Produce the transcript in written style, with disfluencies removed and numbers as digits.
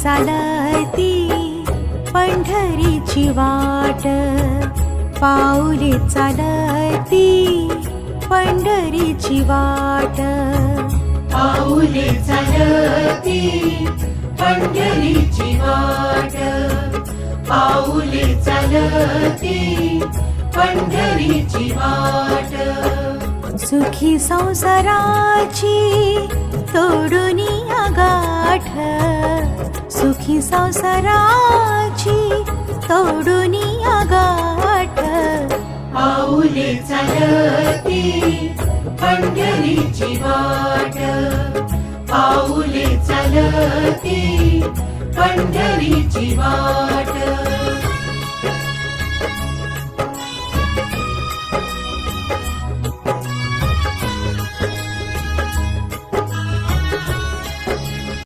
चालती पंढरीची वाट, पाऊले चालती पंढरीची वाट, पाऊले चालती पंढरीची वाट, पाऊले चालती पंढरीची वाट. सुखी संसाराची तोडूनी गाठ, सुखी संसाराची तोडूनी गाठ, पाऊले चालती पंढरीची वाट, पाऊले चालती पंढरीची वाट.